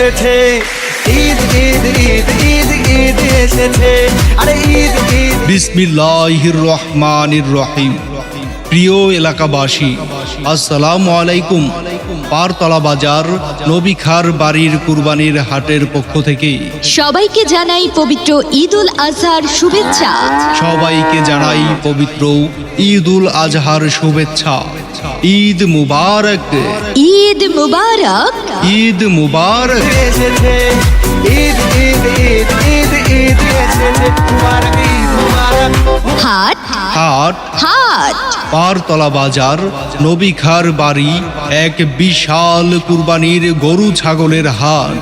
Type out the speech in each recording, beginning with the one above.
এসেছে, ঈদ ঈদ ঈদ ঈদ ঈদ এসেছে, আরে ঈদ ঈদ। বিসমিল্লাহির রহমানির রহিম। প্রিয় এলাকাবাসী, আসসালামু আলাইকুম। পারতলা বাজার নবী খার বাড়ির কুরবানির হাটের পক্ষ থেকে সবাইকে জানাই পবিত্র ঈদুল আজহার শুভেচ্ছা। সবাইকে জানাই পবিত্র ঈদুল আজহার শুভেচ্ছা। ঈদ মুবারক, ঈদ মুবারক, ঈদ মুবারক। এসেছে, ঈদ ঈদ ঈদ ঈদ ঈদ এসেছে, মুবারক ঈদ মুবারক। হাট হাট হাট পারতলা বাজার নবী খার বাড়ি এক বিশাল কুরবানির গরু ছাগলের হাট।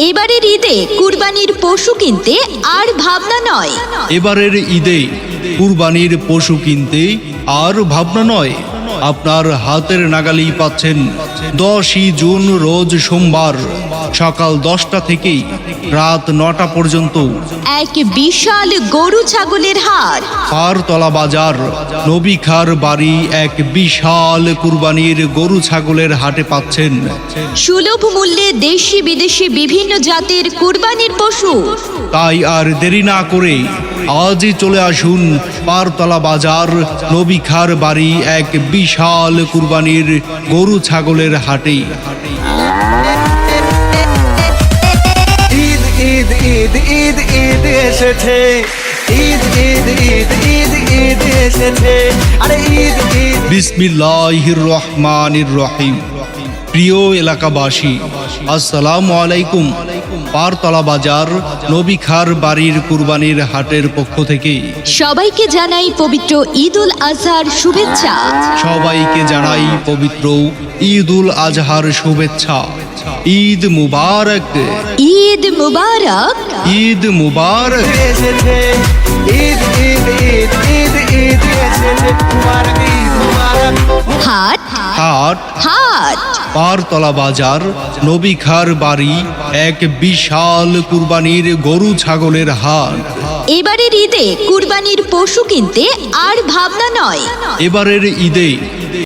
এবারের ঈদে কুরবানির পশু কিনতে আর ভাবনা নয়। এবারের ঈদে কুরবানির পশু কিনতে আর ভাবনা নয়, আপনার হাতের নাগালেই পাচ্ছেন। 10ই জুন রোজ সোমবার সকাল 10টা থেকে রাত 9টা পর্যন্ত এক বিশাল গরু ছাগলের হাট। পারতলা বাজার নবী খার বাড়ি এক বিশাল কুরবানির গরু ছাগলের হাটে পাচ্ছেন সুলভ মূল্যে দেশি বিদেশি বিভিন্ন জাতের কুরবানির পশু। তাই আর দেরি না করে আজই চলে আসুন পারতলা বাজার নবী খার বাড়ি এক বিশাল কুরবানির গরু ছাগলের হাটে। ঈদ ঈদ ঈদ ঈদ ঈদ এসেছে, ঈদ ঈদ ঈদ ঈদ ঈদ এসেছে, আরে ঈদ ঈদ। বিসমিল্লাহির রহমানির রহিম। প্রিয় এলাকাবাসী, আসসালামু আলাইকুম। পারতলা বাজার নবী খার বাড়ির কুরবানির হাটের পক্ষ থেকে সবাইকে জানাই পবিত্র ঈদুল আজহার শুভেচ্ছা। সবাইকে জানাই পবিত্র ঈদুল আজহার শুভেচ্ছা। ঈদ মুবারক, ঈদ মুবারক, ঈদ মুবারক। এসেছে, ঈদ ঈদ ঈদ ঈদ ঈদ এসেছে, মুবারক ঈদ মুবারক। হাট হাট হাট পারতলা বাজার নবী খার বাড়ি এক বিশাল কুরবানির গরু ছাগলের হাট। এবারের ঈদে কুরবানির পশু কিনতে আর ভাবনা নয়। এবারের ঈদে